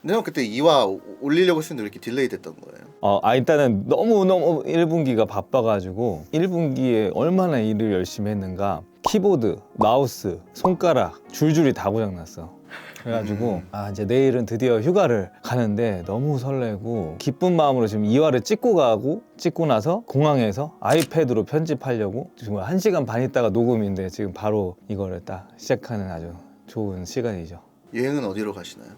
근데 그때 2화 올리려고 했는데 왜 이렇게 딜레이 됐던 거예요? 일단은 너무 1분기가 바빠가지고 1분기에 얼마나 일을 열심히 했는가. 키보드, 마우스, 손가락 줄줄이 다 고장났어. 그래가지고 이제 내일은 드디어 휴가를 가는데 너무 설레고 기쁜 마음으로 지금 2화를 찍고 나서 공항에서 아이패드로 편집하려고 지금 1시간 반 있다가 녹음인데 지금 바로 이거를 딱 시작하는 아주 좋은 시간이죠. 여행은 어디로 가시나요?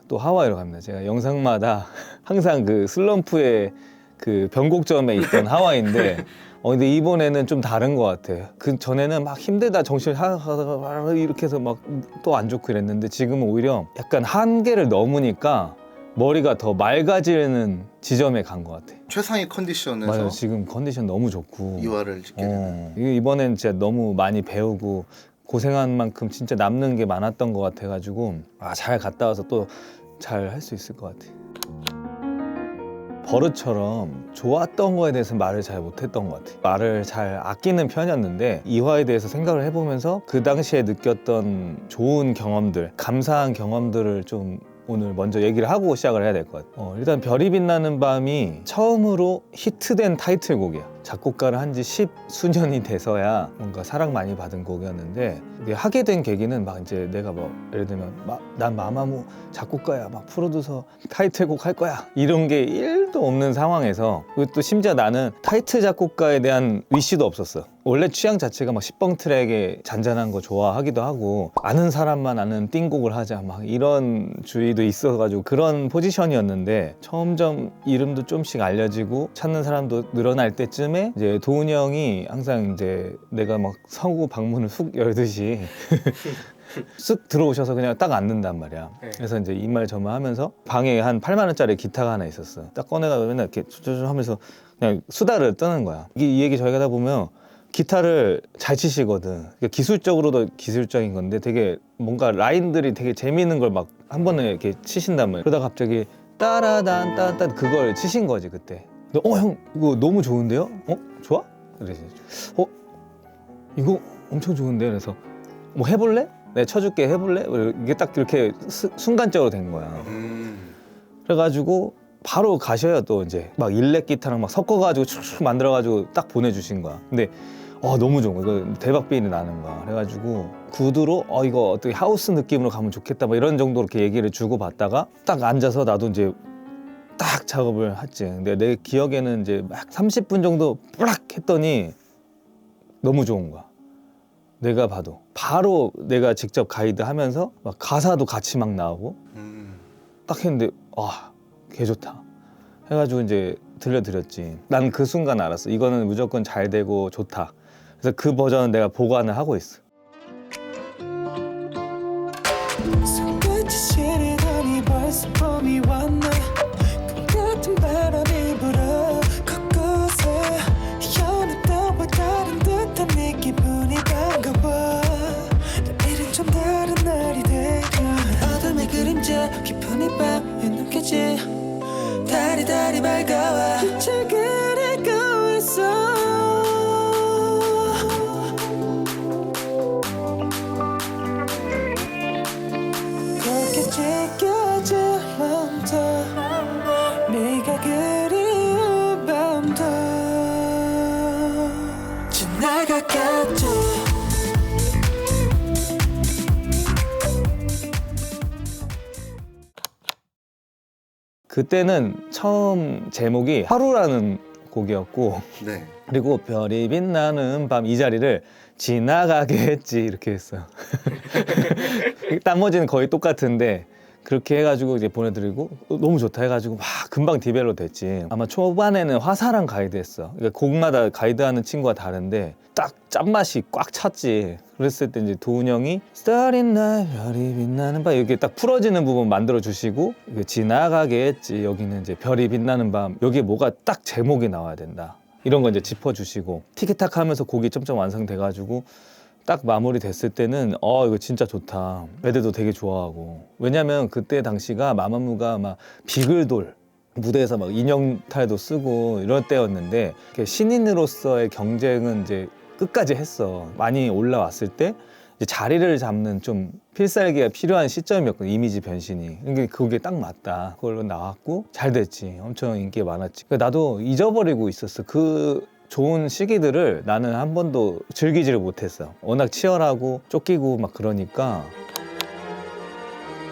또 하와이로 갑니다. 제가 영상마다 항상 그 슬럼프의 그 변곡점에 있던 하와이인데 근데 이번에는 좀 다른 것 같아. 그 전에는 막 힘들다 정신을 하다가 이렇게 해서 막 또 안 좋고 이랬는데 지금은 오히려 약간 한계를 넘으니까 머리가 더 맑아지는 지점에 간 것 같아. 최상의 컨디션에서 맞아요. 지금 컨디션 너무 좋고 2화를 찍게 되는. 이번엔 진짜 너무 많이 배우고 고생한 만큼 진짜 남는 게 많았던 것 같아가지고 잘 갔다 와서 또 잘 할 수 있을 것 같아. 버릇처럼 좋았던 거에 대해서 말을 잘 못했던 것 같아. 말을 잘 아끼는 편이었는데 2화에 대해서 생각을 해보면서 그 당시에 느꼈던 좋은 경험들, 감사한 경험들을 좀 오늘 먼저 얘기를 하고 시작을 해야 될 것 같아. 일단 별이 빛나는 밤이 처음으로 히트된 타이틀곡이야. 작곡가를 한 지 10수년이 돼서야 뭔가 사랑 많이 받은 곡이었는데 이게 하게 된 계기는 막 이제 내가 뭐 예를 들면 난 마마무 작곡가야, 막 프로듀서 타이틀곡 할 거야 이런 게 1도 없는 상황에서, 그리고 또 심지어 나는 타이틀 작곡가에 대한 위시도 없었어. 원래 취향 자체가 막 10번 트랙에 잔잔한 거 좋아하기도 하고 아는 사람만 아는 띵곡을 하자 막 이런 주의도 있어가지고 그런 포지션이었는데 점점 이름도 좀씩 알려지고 찾는 사람도 늘어날 때쯤에 이제 도훈이 형이 항상 이제 내가 막 성우 방문을 훅 열듯이 쓱 들어오셔서 그냥 딱 앉는단 말이야. 그래서 이제 이말저말하면서 방에 한 8만 원짜리 기타가 하나 있었어. 딱 꺼내가지고 맨날 이렇게 쭈쭈쭈 하면서 그냥 수다를 떠는 거야. 이 얘기 저희가 하다 보면 기타를 잘 치시거든. 그러니까 기술적으로도 기술적인 건데 되게 뭔가 라인들이 되게 재미있는 걸 막 한 번에 이렇게 치신단 말이야. 그러다가 갑자기 따라단 따단 그걸 치신 거지 그때. 근데 형 이거 너무 좋은데요? 좋아? 그래서 이거 엄청 좋은데. 그래서 뭐 해볼래? 내가 쳐줄게, 해볼래? 이게 딱 이렇게 순간적으로 된 거야. 그래가지고 바로 가셔야 또 이제 막 일렉 기타랑 막 섞어가지고 쭉 만들어가지고 딱 보내주신 거야. 근데 너무 좋은 거야. 이거 대박 비리 나는 거야. 그래가지고 구두로 이거 어떻게 하우스 느낌으로 가면 좋겠다 막 이런 정도로 이렇게 얘기를 주고 받다가 딱 앉아서 나도 이제 딱 작업을 했지. 근데 내 기억에는 이제 막 30분 정도 뿌락 했더니 너무 좋은 거야. 내가 봐도 바로 내가 직접 가이드 하면서 막 가사도 같이 막 나오고 딱 했는데 개 좋다 해가지고 이제 들려드렸지. 난 그 순간 알았어. 이거는 무조건 잘 되고 좋다. 그래서 그 버전은 내가 보관을 하고 있어. 손끝이 시리더니 벌써 봄이 왔네. 같은 바람이 불어 곳곳에 여느 때와 다른 듯한 네 기분이 반가워. 내일은 좀 다른 날이 되려 어둠의 그림자 깊은 이 밤에 느껴지 달이 밝아와 빛을 그리고 있어. 곱게 찢겨질 마음도 네가 그리운 밤도 지나가겠지. 그때는 처음 제목이 하루라는 곡이었고 네. 그리고 별이 빛나는 밤 이 자리를 지나가겠지 이렇게 했어요. 나머지는 거의 똑같은데 그렇게 해가지고 이제 보내드리고 너무 좋다 해가지고 막 금방 디벨로 됐지. 아마 초반에는 화사랑 가이드 했어. 그러니까 곡마다 가이드하는 친구가 다른데 딱 짠맛이 꽉 찼지. 그랬을 때 이제 도훈 형이 Starry Night 별이 빛나는 밤 이렇게 딱 풀어지는 부분 만들어 주시고 지나가겠지 여기는 이제 별이 빛나는 밤 여기에 뭐가 딱 제목이 나와야 된다 이런 거 이제 짚어주시고 티키타카 하면서 곡이 점점 완성돼가지고 딱 마무리 됐을 때는 이거 진짜 좋다. 애들도 되게 좋아하고. 왜냐면 그때 당시가 마마무가 막 비글돌 무대에서 막 인형탈도 쓰고 이럴 때였는데 신인으로서의 경쟁은 이제 끝까지 했어. 많이 올라왔을 때 이제 자리를 잡는 좀 필살기가 필요한 시점이었거든. 이미지 변신이. 그러니까 그게 딱 맞다. 그걸로 나왔고 잘 됐지. 엄청 인기가 많았지. 그러니까 나도 잊어버리고 있었어. 그 좋은 시기들을 나는 한 번도 즐기지를 못했어. 워낙 치열하고 쫓기고 막 그러니까.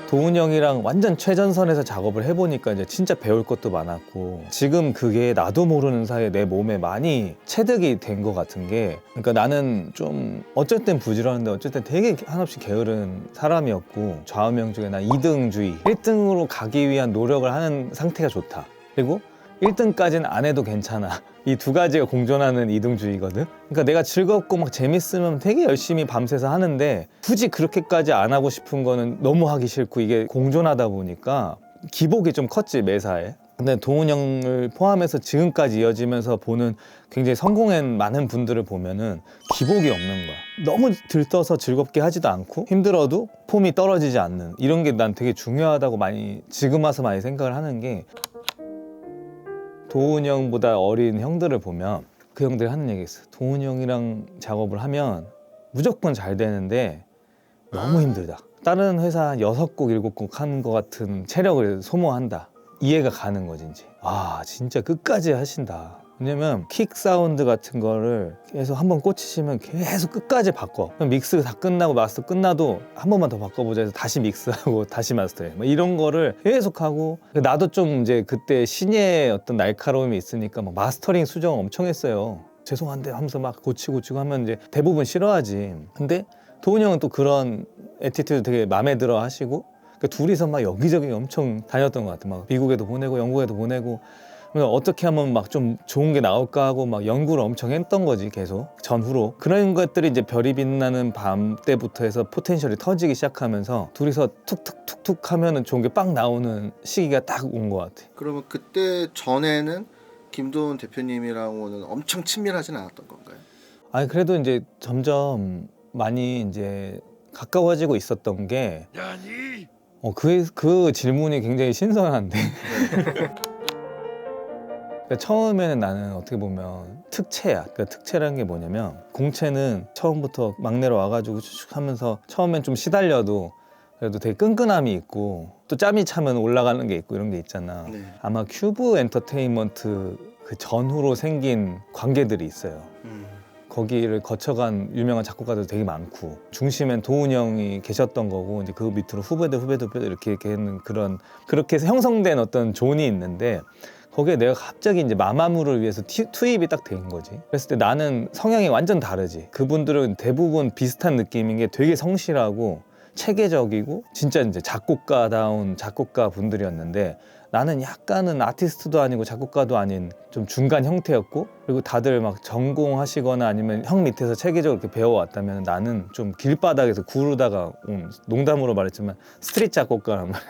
도훈 형이랑 완전 최전선에서 작업을 해보니까 이제 진짜 배울 것도 많았고, 지금 그게 나도 모르는 사이에 내 몸에 많이 체득이 된 것 같은 게, 그러니까 나는 좀 어쩔 땐 부지런한데 어쩔 땐 되게 한없이 게으른 사람이었고, 좌우명 중에 난 2등주의, 1등으로 가기 위한 노력을 하는 상태가 좋다. 그리고 1등까지는 안 해도 괜찮아. 이 두 가지가 공존하는 이등주의거든. 그러니까 내가 즐겁고 막 재밌으면 되게 열심히 밤새서 하는데, 굳이 그렇게까지 안 하고 싶은 거는 너무 하기 싫고, 이게 공존하다 보니까 기복이 좀 컸지, 매사에. 근데 도훈 형을 포함해서 지금까지 이어지면서 보는 굉장히 성공한 많은 분들을 보면은 기복이 없는 거야. 너무 들떠서 즐겁게 하지도 않고 힘들어도 폼이 떨어지지 않는, 이런 게 난 되게 중요하다고 많이 지금 와서 많이 생각을 하는 게, 도훈 형보다 어린 형들을 보면 그 형들이 하는 얘기 있어. 도훈 형이랑 작업을 하면 무조건 잘 되는데 너무 힘들다. 다른 회사 6곡, 7곡 하는 것 같은 체력을 소모한다. 이해가 가는 거지 이제. 아, 진짜 끝까지 하신다. 왜냐면 킥 사운드 같은 거를 계속 한번 꽂히시면 계속 끝까지 바꿔. 그럼 믹스 다 끝나고 마스터 끝나도 한 번만 더 바꿔보자 해서 다시 믹스하고 다시 마스터해. 뭐 이런 거를 계속 하고, 나도 좀 이제 그때 신예의 어떤 날카로움이 있으니까 막 마스터링 수정 엄청 했어요. 죄송한데 하면서 막 고치고 하면 이제 대부분 싫어하지. 근데 도훈이 형은 또 그런 애티튜드 되게 마음에 들어 하시고, 그러니까 둘이서 막 여기저기 엄청 다녔던 것 같아. 막 미국에도 보내고 영국에도 보내고, 어떻게 하면 막 좀 좋은 게 나올까 하고 막 연구를 엄청 했던 거지, 계속 전후로. 그런 것들이 이제 별이 빛나는 밤 때부터 해서 포텐셜이 터지기 시작하면서 둘이서 툭툭툭툭 하면은 좋은 게 빡 나오는 시기가 딱 온 것 같아. 그러면 그때 전에는 김도훈 대표님이랑은 엄청 친밀하진 않았던 건가요? 아니, 그래도 이제 점점 많이 이제 가까워지고 있었던 게, 그 질문이 굉장히 신선한데. 그러니까 처음에는 나는 어떻게 보면 특채야. 그러니까 특채라는 게 뭐냐면, 공채는 처음부터 막내로 와가지고 쭉 하면서 처음엔 좀 시달려도 그래도 되게 끈끈함이 있고, 또 짬이 차면 올라가는 게 있고, 이런 게 있잖아. 네. 아마 큐브 엔터테인먼트 그 전후로 생긴 관계들이 있어요. 거기를 거쳐간 유명한 작곡가들 되게 많고, 중심엔 도훈 형이 계셨던 거고, 이제 그 밑으로 후배들 이렇게 있는 그런, 그렇게 해서 형성된 어떤 존이 있는데, 거기에 내가 갑자기 이제 마마무를 위해서 투입이 딱 된 거지. 그랬을 때 나는 성향이 완전 다르지. 그분들은 대부분 비슷한 느낌인 게 되게 성실하고 체계적이고 진짜 이제 작곡가다운 작곡가 분들이었는데, 나는 약간은 아티스트도 아니고 작곡가도 아닌 좀 중간 형태였고, 그리고 다들 막 전공하시거나 아니면 형 밑에서 체계적으로 이렇게 배워왔다면, 나는 좀 길바닥에서 구르다가 농담으로 말했지만 스트릿 작곡가란 말이야.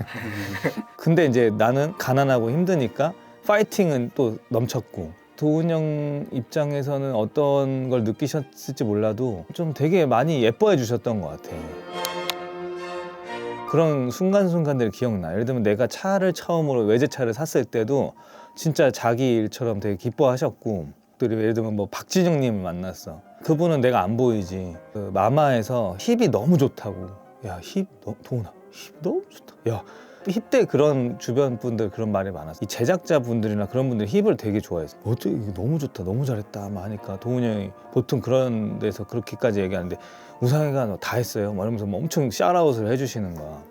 근데 이제 나는 가난하고 힘드니까 파이팅은 또 넘쳤고, 도훈 형 입장에서는 어떤 걸 느끼셨을지 몰라도 좀 되게 많이 예뻐해 주셨던 것 같아. 그런 순간순간들이 기억나. 예를 들면 내가 차를 처음으로 외제차를 샀을 때도 진짜 자기 일처럼 되게 기뻐하셨고, 또 예를 들면 뭐 박진영님을 만났어. 그분은 내가 안 보이지. 그 마마에서 힙이 너무 좋다고. 야, 도훈아, 힙 너무 좋다. 야, 힙때 그런 주변 분들 그런 말이 많았어. 이 제작자 분들이나 그런 분들이 힙을 되게 좋아했어. 어떻게 이게 너무 좋다, 너무 잘했다 막 하니까 도훈이 형이 보통 그런 데서 그렇게까지 얘기하는데, 우상이가 너 다 했어요 막 이러면서 뭐 엄청 샤라웃을 해주시는 거야.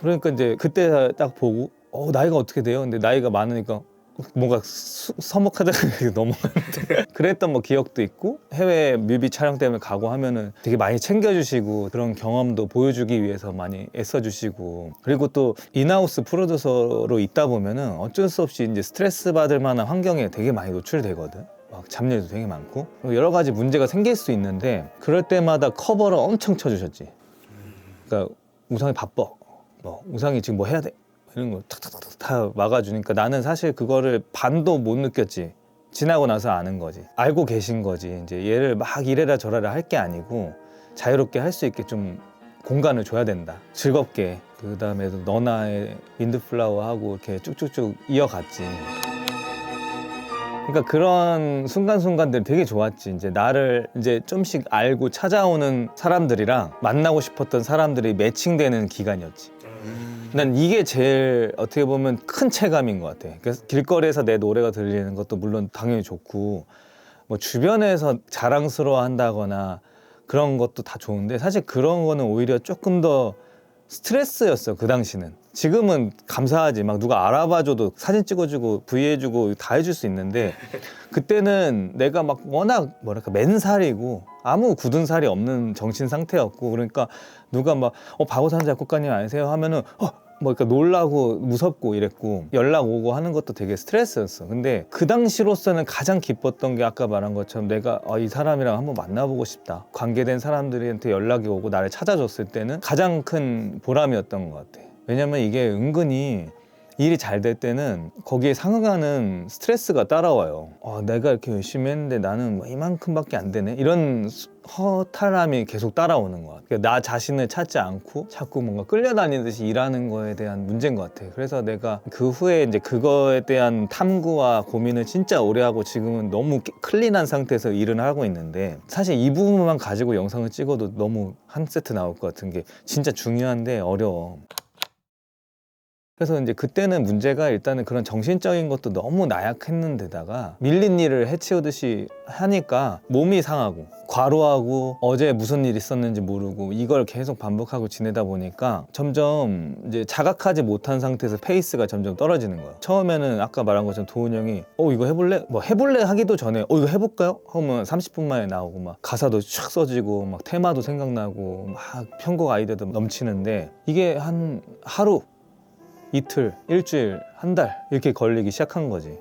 그러니까 이제 그때 딱 보고, 나이가 어떻게 돼요? 근데 나이가 많으니까 뭔가 서먹하다가 넘어가는데 그랬던 뭐 기억도 있고, 해외 뮤비 촬영 때문에 가고 하면은 되게 많이 챙겨주시고, 그런 경험도 보여주기 위해서 많이 애써주시고, 그리고 또 인하우스 프로듀서로 있다 보면은 어쩔 수 없이 이제 스트레스 받을 만한 환경에 되게 많이 노출되거든. 막 잡일도 되게 많고 여러 가지 문제가 생길 수 있는데, 그럴 때마다 커버를 엄청 쳐주셨지. 그러니까 우상이 바빠, 뭐 우상이 지금 뭐 해야 돼, 이런 거 탁탁탁 다 막아주니까 나는 사실 그거를 반도 못 느꼈지. 지나고 나서 아는 거지. 알고 계신 거지. 이제 얘를 막 이래라 저래라 할 게 아니고 자유롭게 할 수 있게 좀 공간을 줘야 된다. 즐겁게. 그 다음에도 너나의 윈드플라워 하고 이렇게 쭉쭉쭉 이어갔지. 그러니까 그런 순간순간들 되게 좋았지. 이제 나를 이제 좀씩 알고 찾아오는 사람들이랑 만나고 싶었던 사람들이 매칭되는 기간이었지. 난 이게 제일 어떻게 보면 큰 체감인 것 같아. 그래서 길거리에서 내 노래가 들리는 것도 물론 당연히 좋고 뭐 주변에서 자랑스러워 한다거나 그런 것도 다 좋은데 사실 그런 거는 오히려 조금 더 스트레스였어 그 당시는. 지금은 감사하지. 막 누가 알아봐줘도 사진 찍어주고 브이해주고 다 해줄 수 있는데 그때는 내가 막 워낙 뭐랄까 맨살이고 아무 굳은 살이 없는 정신 상태였고 그러니까 누가 막 박호산 작곡가님 아니세요 하면은 뭐 그러니까 놀라고 무섭고 이랬고 연락 오고 하는 것도 되게 스트레스였어. 근데 그 당시로서는 가장 기뻤던 게 아까 말한 것처럼 내가 이 사람이랑 한번 만나보고 싶다. 관계된 사람들한테 연락이 오고 나를 찾아줬을 때는 가장 큰 보람이었던 것 같아. 왜냐면 이게 은근히 일이 잘 될 때는 거기에 상응하는 스트레스가 따라와요. 내가 이렇게 열심히 했는데 나는 뭐 이만큼밖에 안 되네. 이런 허탈함이 계속 따라오는 것 같아요. 그러니까 나 자신을 찾지 않고 자꾸 뭔가 끌려다니듯이 일하는 거에 대한 문제인 것 같아요. 그래서 내가 그 후에 이제 그거에 대한 탐구와 고민을 진짜 오래 하고 지금은 너무 클린한 상태에서 일을 하고 있는데 사실 이 부분만 가지고 영상을 찍어도 너무 한 세트 나올 것 같은 게 진짜 중요한데 어려워. 그래서 이제 그때는 문제가 일단은 그런 정신적인 것도 너무 나약했는데다가 밀린 일을 해치우듯이 하니까 몸이 상하고 과로하고 어제 무슨 일 있었는지 모르고 이걸 계속 반복하고 지내다 보니까 점점 이제 자각하지 못한 상태에서 페이스가 점점 떨어지는 거야. 처음에는 아까 말한 것처럼 도훈 형이 이거 해볼래? 뭐 해볼래 하기도 전에 이거 해볼까요? 하면 30분 만에 나오고 막 가사도 촥 써지고 막 테마도 생각나고 막 편곡 아이디어도 넘치는데 이게 한 하루 이틀, 일주일, 한 달 이렇게 걸리기 시작한 거지.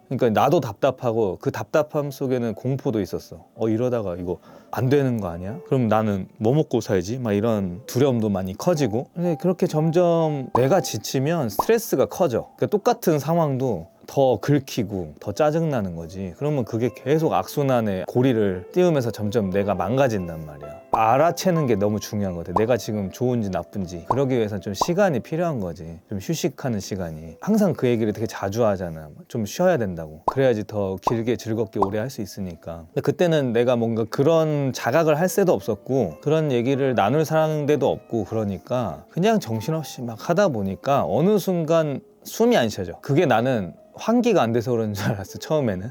그러니까 나도 답답하고 그 답답함 속에는 공포도 있었어. 이러다가 이거 안 되는 거 아니야? 그럼 나는 뭐 먹고 살지? 막 이런 두려움도 많이 커지고. 근데 그렇게 점점 내가 지치면 스트레스가 커져. 그러니까 똑같은 상황도 더 긁히고 더 짜증나는 거지. 그러면 그게 계속 악순환의 고리를 띄우면서 점점 내가 망가진단 말이야. 알아채는 게 너무 중요한 것 같아. 내가 지금 좋은지 나쁜지. 그러기 위해서는 좀 시간이 필요한 거지. 좀 휴식하는 시간이. 항상 그 얘기를 되게 자주 하잖아. 좀 쉬어야 된다고. 그래야지 더 길게 즐겁게 오래 할 수 있으니까. 근데 그때는 내가 뭔가 그런 자각을 할 새도 없었고 그런 얘기를 나눌 사람들도 없고 그러니까 그냥 정신없이 막 하다 보니까 어느 순간 숨이 안 쉬어져. 그게 나는 환기가 안 돼서 그런 줄 알았어 처음에는.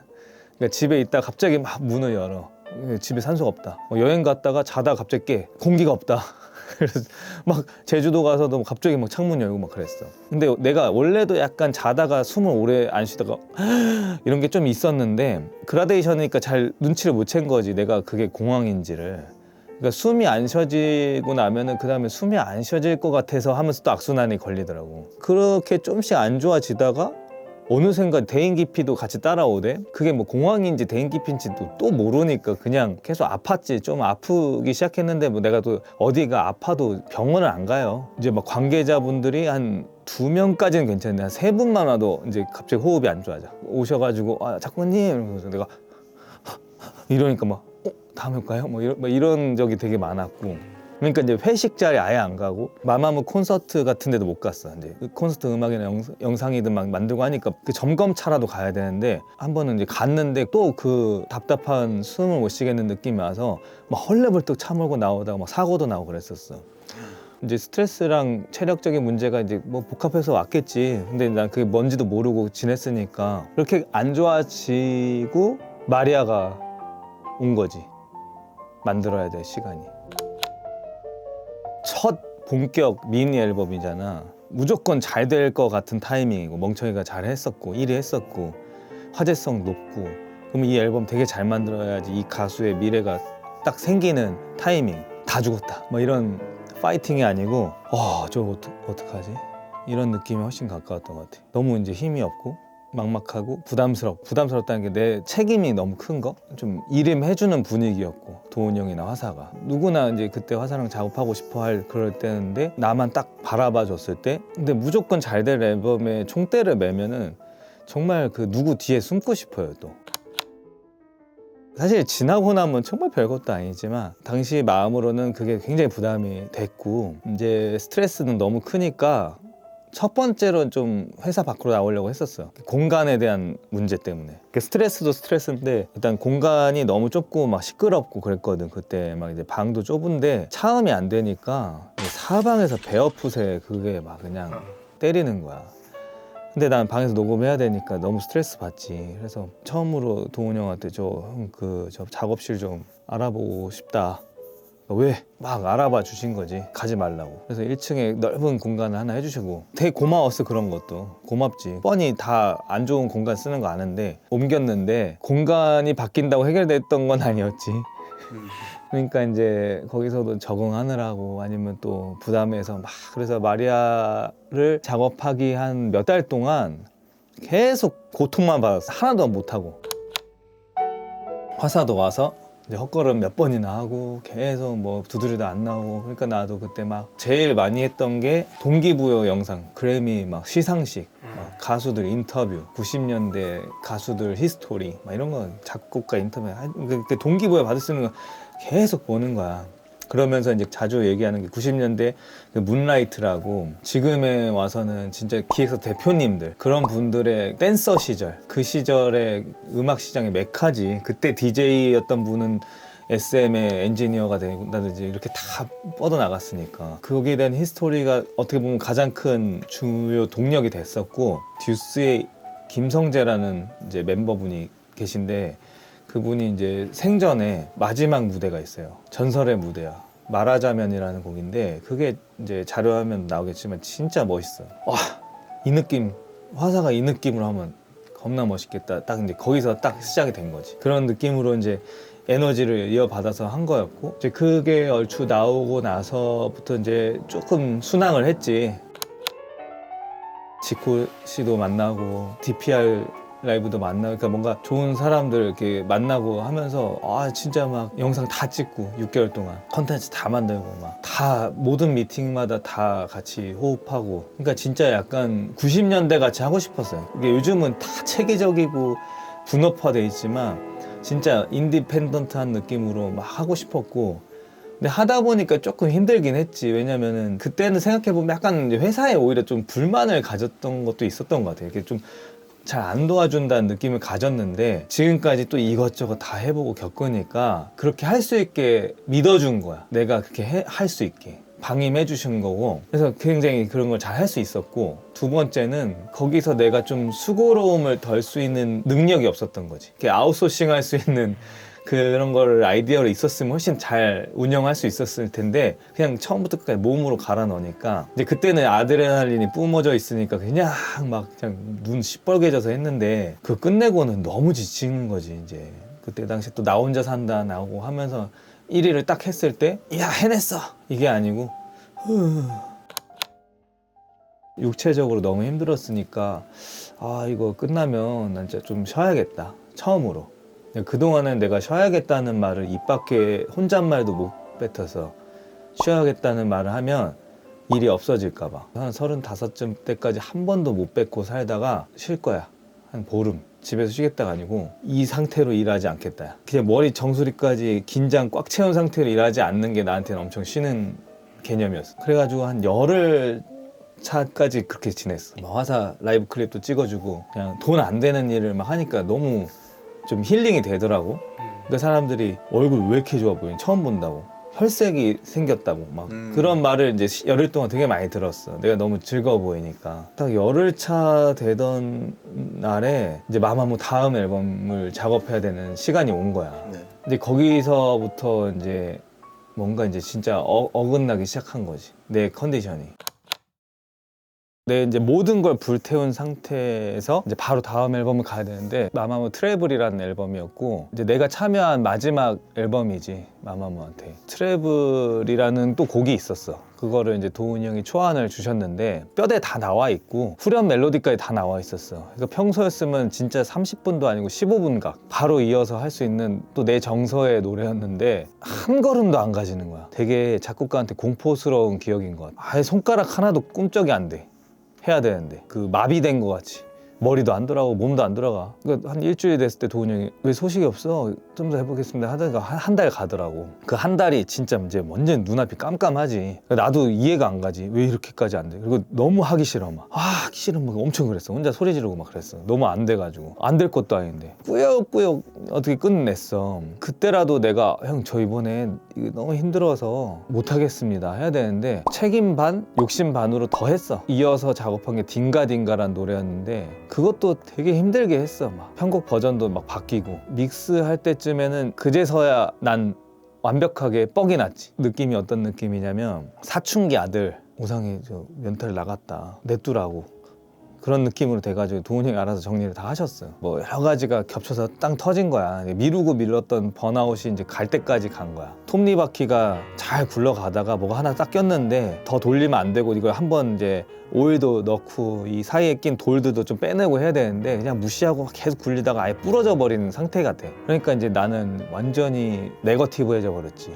그러니까 집에 있다 갑자기 막 문을 열어. 집에 산소가 없다. 여행 갔다가 자다 갑자기 깨. 공기가 없다. 그래서 막 제주도 가서도 갑자기 막 창문 열고 막 그랬어. 근데 내가 원래도 약간 자다가 숨을 오래 안 쉬다가 이런 게 좀 있었는데 그라데이션이니까 잘 눈치를 못 챈 거지. 내가 그게 공황인지를. 그러니까 숨이 안 쉬어지고 나면은 그 다음에 숨이 안 쉬어질 것 같아서 하면서 또 악순환이 걸리더라고. 그렇게 좀씩 안 좋아지다가 어느샌가 대인 기피도 같이 따라오대. 그게 뭐 공황인지 대인 기피인지도 또 모르니까 그냥 계속 아팠지. 좀 아프기 시작했는데 뭐 내가 또 어디가 아파도 병원을 안 가요. 이제 막 관계자분들이 한 2명까지는 괜찮은데 한 3분만 와도 이제 갑자기 호흡이 안 좋아져. 오셔가지고 작가님 이러면서 내가 이러니까 막 다음에 올까요? 뭐 이런 적이 되게 많았고. 그러니까 이제 회식 자리 아예 안 가고 마마무 콘서트 같은 데도 못 갔어. 이제 콘서트 음악이나 영상이든 막 만들고 하니까 그 점검차라도 가야 되는데 한 번은 이제 갔는데 또 그 답답한 숨을 못 쉬겠는 느낌이 와서 막 헐레벌떡 차 몰고 나오다가 막 사고도 나고 그랬었어. 이제 스트레스랑 체력적인 문제가 이제 뭐 복합해서 왔겠지. 근데 난 그게 뭔지도 모르고 지냈으니까 그렇게 안 좋아지고 마리아가 온 거지. 만들어야 될 시간이. 첫 본격 미니 앨범이잖아. 무조건 잘 될 것 같은 타이밍이고 멍청이가 잘 했었고 1위 했었고 화제성 높고 그러면 이 앨범 되게 잘 만들어야지 이 가수의 미래가 딱 생기는 타이밍. 다 죽었다 뭐 이런 파이팅이 아니고 저거 어떡하지? 이런 느낌이 훨씬 가까웠던 것 같아. 너무 이제 힘이 없고 막막하고 부담스럽다는 게 내 책임이 너무 큰 거? 좀 일임해주는 분위기였고 도훈 형이나 화사가 누구나 이제 그때 화사랑 작업하고 싶어 할 그럴 때인데 나만 딱 바라봐 줬을 때 근데 무조건 잘 될 앨범에 총대를 매면은 정말 그 누구 뒤에 숨고 싶어요 또. 사실 지나고 나면 정말 별것도 아니지만 당시 마음으로는 그게 굉장히 부담이 됐고 이제 스트레스는 너무 크니까 첫 번째로는 좀 회사 밖으로 나오려고 했었어요. 공간에 대한 문제 때문에. 스트레스도 스트레스인데 일단 공간이 너무 좁고 막 시끄럽고 그랬거든. 그때 막 이제 방도 좁은데 차음이 안 되니까 사방에서 베어풋에 그게 막 그냥 때리는 거야. 근데 난 방에서 녹음해야 되니까 너무 스트레스 받지. 그래서 처음으로 동훈이 형한테 저 작업실 좀 알아보고 싶다. 왜? 막 알아봐 주신 거지. 가지 말라고. 그래서 1층에 넓은 공간을 하나 해주시고 되게 고마웠어. 그런 것도 고맙지. 뻔히 다 안 좋은 공간 쓰는 거 아는데 옮겼는데 공간이 바뀐다고 해결됐던 건 아니었지. 그러니까 이제 거기서도 적응하느라고 아니면 또 부담해서 막 그래서 마리아를 작업하기 한 몇 달 동안 계속 고통만 받았어. 하나도 못하고 화사도 와서 이제 헛걸음 몇 번이나 하고 계속 뭐 두드려도 안 나오고. 그러니까 나도 그때 막 제일 많이 했던 게 동기부여 영상, 그래미 막 시상식, 막 가수들 인터뷰, 90년대 가수들 히스토리 막 이런 거 작곡가 인터뷰. 그때 동기부여 받을 수 있는 거 계속 보는 거야. 그러면서 이제 자주 얘기하는 게 90년대 그 문라이트라고, 지금에 와서는 진짜 기획사 대표님들 그런 분들의 댄서 시절, 그 시절의 음악 시장의 메카지. 그때 DJ였던 분은 SM의 엔지니어가 된다든지 이렇게 다 뻗어나갔으니까 거기에 대한 히스토리가 어떻게 보면 가장 큰 주요 동력이 됐었고, 듀스의 김성재라는 이제 멤버분이 계신데 그분이 이제 생전에 마지막 무대가 있어요. 전설의 무대야. 말하자면이라는 곡인데 그게 이제 자료화면 나오겠지만 진짜 멋있어. 와, 이 느낌, 화사가 이 느낌으로 하면 겁나 멋있겠다. 딱 이제 거기서 딱 시작이 된 거지. 그런 느낌으로 이제 에너지를 이어받아서 한 거였고, 이제 그게 얼추 나오고 나서부터 이제 조금 순항을 했지. 지코 씨도 만나고 DPR 라이브도 만나고, 그러니까 뭔가 좋은 사람들 이렇게 만나고 하면서 진짜 막 영상 다 찍고 6개월 동안 컨텐츠 다 만들고 막 다 모든 미팅마다 다 같이 호흡하고. 그러니까 진짜 약간 90년대 같이 하고 싶었어요. 이게 요즘은 다 체계적이고 분업화돼 있지만 진짜 인디펜던트한 느낌으로 막 하고 싶었고. 근데 하다 보니까 조금 힘들긴 했지. 왜냐면은 그때는 생각해보면 약간 회사에 오히려 좀 불만을 가졌던 것도 있었던 것 같아요. 이렇게 좀 잘 안 도와준다는 느낌을 가졌는데 지금까지 또 이것저것 다 해보고 겪으니까 그렇게 할 수 있게 믿어준 거야. 내가 그렇게 할 수 있게 방임해 주신 거고. 그래서 굉장히 그런 걸 잘 할 수 있었고, 두 번째는 거기서 내가 좀 수고로움을 덜 수 있는 능력이 없었던 거지. 이렇게 아웃소싱 할 수 있는 그런 거를 아이디어로 있었으면 훨씬 잘 운영할 수 있었을 텐데 그냥 처음부터 끝까지 몸으로 갈아 넣으니까 이제 그때는 아드레날린이 뿜어져 있으니까 그냥 막 그냥 눈 시뻘개져서 했는데 그거 끝내고는 너무 지치는 거지. 이제 그때 당시 또 나 혼자 산다 나오고 하면서 1위를 딱 했을 때 야 해냈어 이게 아니고 육체적으로 너무 힘들었으니까 이거 끝나면 난 진짜 좀 쉬어야겠다. 처음으로 그동안은 내가 쉬어야겠다는 말을 입 밖에 혼잣말도 못 뱉어서 쉬어야겠다는 말을 하면 일이 없어질까 봐 한 35쯤 때까지 한 번도 못 뱉고 살다가 쉴 거야. 한 보름 집에서 쉬겠다가 아니고 이 상태로 일하지 않겠다. 그냥 머리 정수리까지 긴장 꽉 채운 상태로 일하지 않는 게 나한테는 엄청 쉬는 개념이었어. 그래가지고 한 열흘 차까지 그렇게 지냈어. 화사 라이브 클립도 찍어주고 그냥 돈 안 되는 일을 막 하니까 너무 좀 힐링이 되더라고. 그 사람들이 얼굴 왜 이렇게 좋아 보이니? 처음 본다고. 혈색이 생겼다고 막 그런 말을 이제 열흘 동안 되게 많이 들었어. 내가 너무 즐거워 보이니까. 딱 열흘 차 되던 날에 이제 마마무 다음 앨범을 작업해야 되는 시간이 온 거야. 네. 근데 거기서부터 이제 뭔가 이제 진짜 어긋나기 시작한 거지. 내 컨디션이. 내 이제 모든 걸 불태운 상태에서 이제 바로 다음 앨범을 가야 되는데 마마무 트래블이라는 앨범이었고 이제 내가 참여한 마지막 앨범이지 마마무한테. 트래블이라는 또 곡이 있었어. 그거를 이제 도훈이 형이 초안을 주셨는데 뼈대 다 나와 있고 후렴 멜로디까지 다 나와 있었어. 그러니까 평소였으면 진짜 30분도 아니고 15분 각 바로 이어서 할 수 있는 또 내 정서의 노래였는데 한 걸음도 안 가지는 거야. 되게 작곡가한테 공포스러운 기억인 것 같아. 아예 손가락 하나도 꿈쩍이 안 돼. 해야 되는데 그 마비된 것 같이 머리도 안 돌아가고 몸도 안 돌아가. 그러니까 한 일주일 됐을 때 도훈이 형이 왜 소식이 없어? 좀 더 해보겠습니다 하다가 한 달 가더라고. 그 한 달이 진짜 이제 완전 눈앞이 깜깜하지. 나도 이해가 안 가지. 왜 이렇게까지 안 돼? 그리고 너무 하기 싫어 막. 하기 싫은 막 엄청 그랬어. 혼자 소리 지르고 막 그랬어. 너무 안 돼가지고. 안 될 것도 아닌데 꾸역꾸역 어떻게 끝냈어. 그때라도 내가 형 저 이번에 이거 너무 힘들어서 못하겠습니다 해야 되는데 책임 반 욕심 반으로 더 했어. 이어서 작업한 게 딩가딩가란 노래였는데 그것도 되게 힘들게 했어. 막 편곡 버전도 막 바뀌고 믹스할 때쯤에는 그제서야 난 완벽하게 뻑이 났지. 느낌이 어떤 느낌이냐면 사춘기 아들 오상이 저 멘탈 나갔다 냅두라고 그런 느낌으로 돼가지고 도훈이 형이 알아서 정리를 다 하셨어요. 뭐 여러 가지가 겹쳐서 땅 터진 거야. 미루고 밀었던 번아웃이 이제 갈 때까지 간 거야. 톱니바퀴가 잘 굴러가다가 뭐가 하나 딱 꼈는데 더 돌리면 안 되고 이걸 한번 이제 오일도 넣고 이 사이에 낀 돌들도 좀 빼내고 해야 되는데 그냥 무시하고 계속 굴리다가 아예 부러져 버리는 상태 같아. 그러니까 이제 나는 완전히 네거티브해져 버렸지.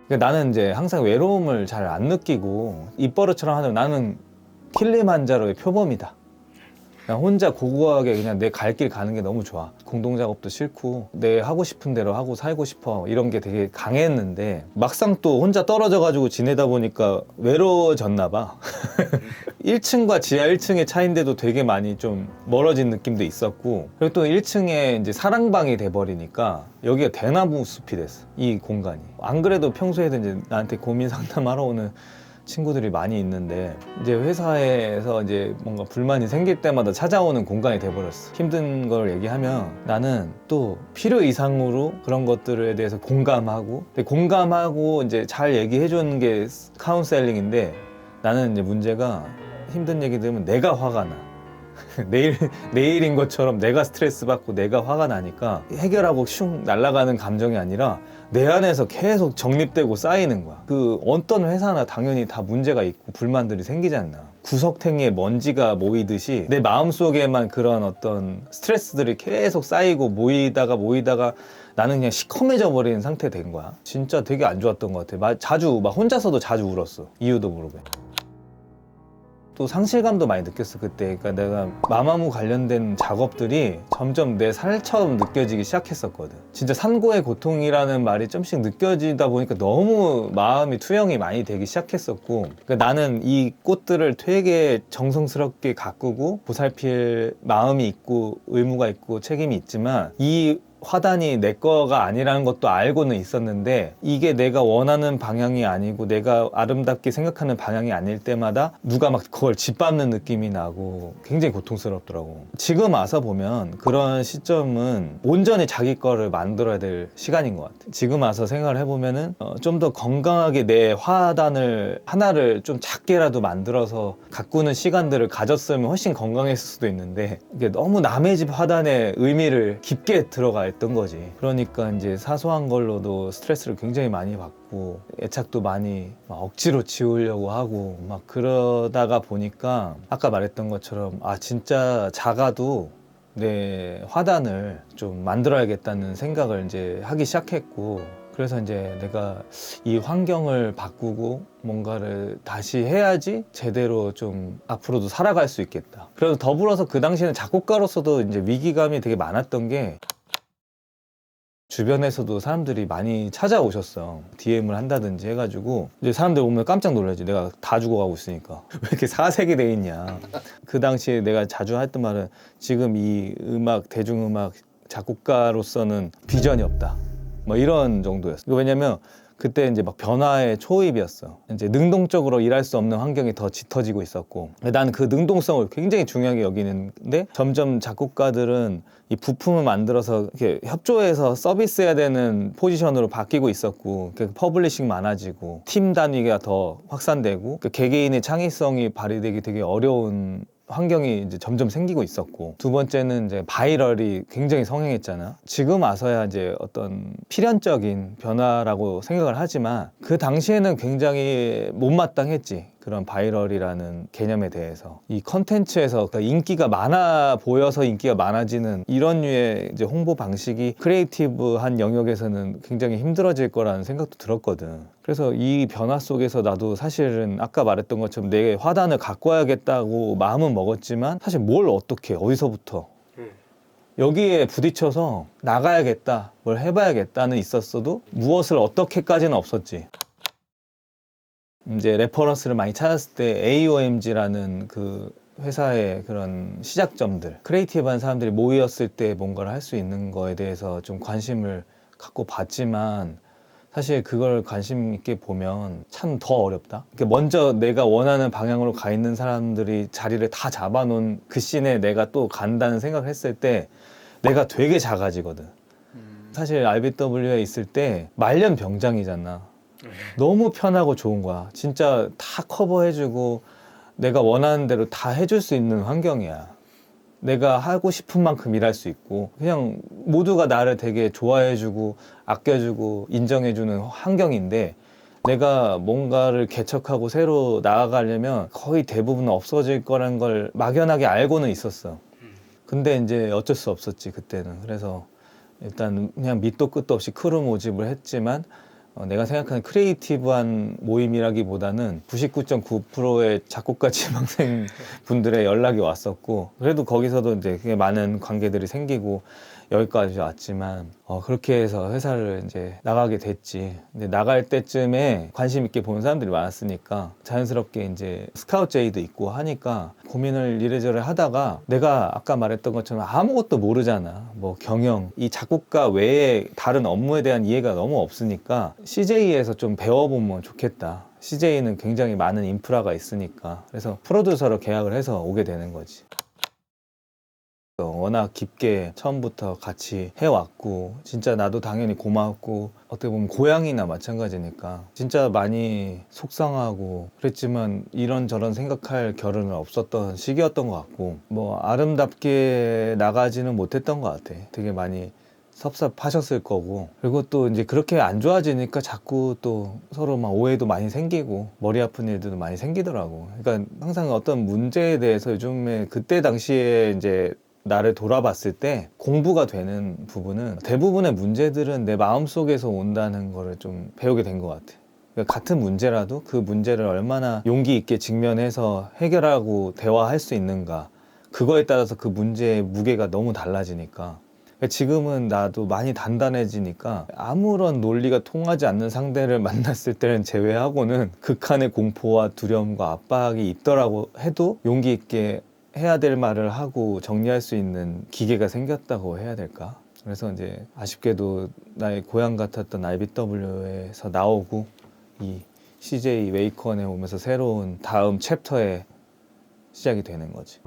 그러니까 나는 이제 항상 외로움을 잘 안 느끼고 입버릇처럼 하는 나는 킬리만자로의 표범이다. 그냥 혼자 고고하게 그냥 내 갈 길 가는 게 너무 좋아. 공동작업도 싫고 내 하고 싶은 대로 하고 살고 싶어 이런 게 되게 강했는데 막상 또 혼자 떨어져가지고 지내다 보니까 외로워졌나 봐. 1층과 지하 1층의 차이인데도 되게 많이 좀 멀어진 느낌도 있었고 그리고 또 1층에 이제 사랑방이 돼버리니까 여기가 대나무 숲이 됐어. 이 공간이. 안 그래도 평소에도 이제 나한테 고민 상담하러 오는 친구들이 많이 있는데 이제 회사에서 이제 뭔가 불만이 생길 때마다 찾아오는 공간이 돼버렸어. 힘든 걸 얘기하면 나는 또 필요 이상으로 그런 것들에 대해서 공감하고 근데 공감하고 이제 잘 얘기해 주는 게 카운셀링인데 나는 이제 문제가 힘든 얘기 들으면 내가 화가 나. 내일인 것처럼 내가 스트레스 받고 내가 화가 나니까 해결하고 슝 날아가는 감정이 아니라 내 안에서 계속 정립되고 쌓이는 거야. 그 어떤 회사나 당연히 다 문제가 있고 불만들이 생기지 않나. 구석탱이에 먼지가 모이듯이 내 마음속에만 그런 어떤 스트레스들이 계속 쌓이고 모이다가 나는 그냥 시커매져 버리는 상태 된 거야. 진짜 되게 안 좋았던 것 같아. 자주 막 혼자서도 자주 울었어. 이유도 모르고. 또 상실감도 많이 느꼈어 그때. 그러니까 내가 마마무 관련된 작업들이 점점 내 살처럼 느껴지기 시작했었거든. 진짜 산고의 고통이라는 말이 좀씩 느껴지다 보니까 너무 마음이 투영이 많이 되기 시작했었고 그러니까 나는 이 꽃들을 되게 정성스럽게 가꾸고 보살필 마음이 있고 의무가 있고 책임이 있지만 이 화단이 내 거가 아니라는 것도 알고는 있었는데 이게 내가 원하는 방향이 아니고 내가 아름답게 생각하는 방향이 아닐 때마다 누가 막 그걸 짓밟는 느낌이 나고 굉장히 고통스럽더라고. 지금 와서 보면 그런 시점은 온전히 자기 거를 만들어야 될 시간인 것 같아. 지금 와서 생각을 해보면은 좀 더 건강하게 내 화단을 하나를 좀 작게라도 만들어서 가꾸는 시간들을 가졌으면 훨씬 건강했을 수도 있는데 이게 너무 남의 집 화단에 의미를 깊게 들어가 있던 거지. 그러니까 이제 사소한 걸로도 스트레스를 굉장히 많이 받고 애착도 많이 막 억지로 지우려고 하고 막 그러다가 보니까 아까 말했던 것처럼 아 진짜 작아도 내 화단을 좀 만들어야겠다는 생각을 이제 하기 시작했고 그래서 이제 내가 이 환경을 바꾸고 뭔가를 다시 해야지 제대로 좀 앞으로도 살아갈 수 있겠다. 그래서 더불어서 그 당시에는 작곡가로서도 이제 위기감이 되게 많았던 게 주변에서도 사람들이 많이 찾아오셨어. DM을 한다든지 해가지고 이제 사람들 오면 깜짝 놀라지. 내가 다 죽어가고 있으니까 왜 이렇게 사색이 돼 있냐. 그 당시에 내가 자주 했던 말은 지금 이 음악 대중음악 작곡가로서는 비전이 없다 뭐 이런 정도였어. 왜냐면 그때 이제 막 변화의 초입이었어. 이제 능동적으로 일할 수 없는 환경이 더 짙어지고 있었고 나는 그 능동성을 굉장히 중요하게 여기는데 점점 작곡가들은 이 부품을 만들어서 이렇게 협조해서 서비스해야 되는 포지션으로 바뀌고 있었고 퍼블리싱 많아지고 팀 단위가 더 확산되고 개개인의 창의성이 발휘되기 되게 어려운 환경이 이제 점점 생기고 있었고 두 번째는 이제 바이럴이 굉장히 성행했잖아. 지금 와서야 이제 어떤 필연적인 변화라고 생각을 하지만 그 당시에는 굉장히 못마땅했지. 그런 바이럴이라는 개념에 대해서 이 컨텐츠에서 그러니까 인기가 많아 보여서 인기가 많아지는 이런 류의 이제 홍보 방식이 크리에이티브한 영역에서는 굉장히 힘들어질 거라는 생각도 들었거든. 그래서 이 변화 속에서 나도 사실은 아까 말했던 것처럼 내 화단을 갖고 와야겠다고 마음은 먹었지만 사실 뭘 어떻게 어디서부터 여기에 부딪혀서 나가야겠다, 뭘 해봐야겠다는 있었어도 무엇을 어떻게까지는 없었지. 이제 레퍼런스를 많이 찾았을 때 AOMG라는 그 회사의 그런 시작점들, 크리에이티브한 사람들이 모였을 때 뭔가를 할 수 있는 거에 대해서 좀 관심을 갖고 봤지만 사실 그걸 관심 있게 보면 참 더 어렵다. 먼저 내가 원하는 방향으로 가 있는 사람들이 자리를 다 잡아놓은 그 씬에 내가 또 간다는 생각을 했을 때 내가 되게 작아지거든. 사실 RBW에 있을 때 말년병장이잖아. 너무 편하고 좋은 거야. 진짜 다 커버해주고 내가 원하는 대로 다 해줄 수 있는 환경이야. 내가 하고 싶은 만큼 일할 수 있고 그냥 모두가 나를 되게 좋아해주고 아껴주고 인정해주는 환경인데 내가 뭔가를 개척하고 새로 나아가려면 거의 대부분 없어질 거란 걸 막연하게 알고는 있었어. 근데 이제 어쩔 수 없었지 그때는. 그래서 일단 그냥 밑도 끝도 없이 크루 모집을 했지만 내가 생각하는 크리에이티브한 모임이라기보다는 99.9%의 작곡가 지망생 분들의 연락이 왔었고 그래도 거기서도 이제 꽤 많은 관계들이 생기고 여기까지 왔지만 그렇게 해서 회사를 이제 나가게 됐지. 근데 나갈 때쯤에 관심 있게 보는 사람들이 많았으니까 자연스럽게 이제 스카우트 제의도 있고 하니까 고민을 이래저래 하다가 내가 아까 말했던 것처럼 아무것도 모르잖아. 뭐 경영, 이 작곡가 외에 다른 업무에 대한 이해가 너무 없으니까 CJ에서 좀 배워보면 좋겠다. CJ는 굉장히 많은 인프라가 있으니까. 그래서 프로듀서로 계약을 해서 오게 되는 거지. 워낙 깊게 처음부터 같이 해왔고 진짜 나도 당연히 고마웠고 어떻게 보면 고향이나 마찬가지니까 진짜 많이 속상하고 그랬지만 이런저런 생각할 겨를은 없었던 시기였던 것 같고 뭐 아름답게 나가지는 못했던 것 같아. 되게 많이 섭섭하셨을 거고 그리고 또 이제 그렇게 안 좋아지니까 자꾸 또 서로 막 오해도 많이 생기고 머리 아픈 일들도 많이 생기더라고. 그러니까 항상 어떤 문제에 대해서 요즘에 그때 당시에 이제 나를 돌아봤을 때 공부가 되는 부분은 대부분의 문제들은 내 마음속에서 온다는 거를 좀 배우게 된 것 같아. 그러니까 같은 문제라도 그 문제를 얼마나 용기 있게 직면해서 해결하고 대화할 수 있는가 그거에 따라서 그 문제의 무게가 너무 달라지니까 지금은 나도 많이 단단해지니까 아무런 논리가 통하지 않는 상대를 만났을 때는 제외하고는 극한의 공포와 두려움과 압박이 있더라고 해도 용기 있게 해야 될 말을 하고 정리할 수 있는 기계가 생겼다고 해야 될까? 그래서 이제 아쉽게도 나의 고향 같았던 RBW에서 나오고 이 CJ 웨이컨에 오면서 새로운 다음 챕터의 시작이 되는 거지.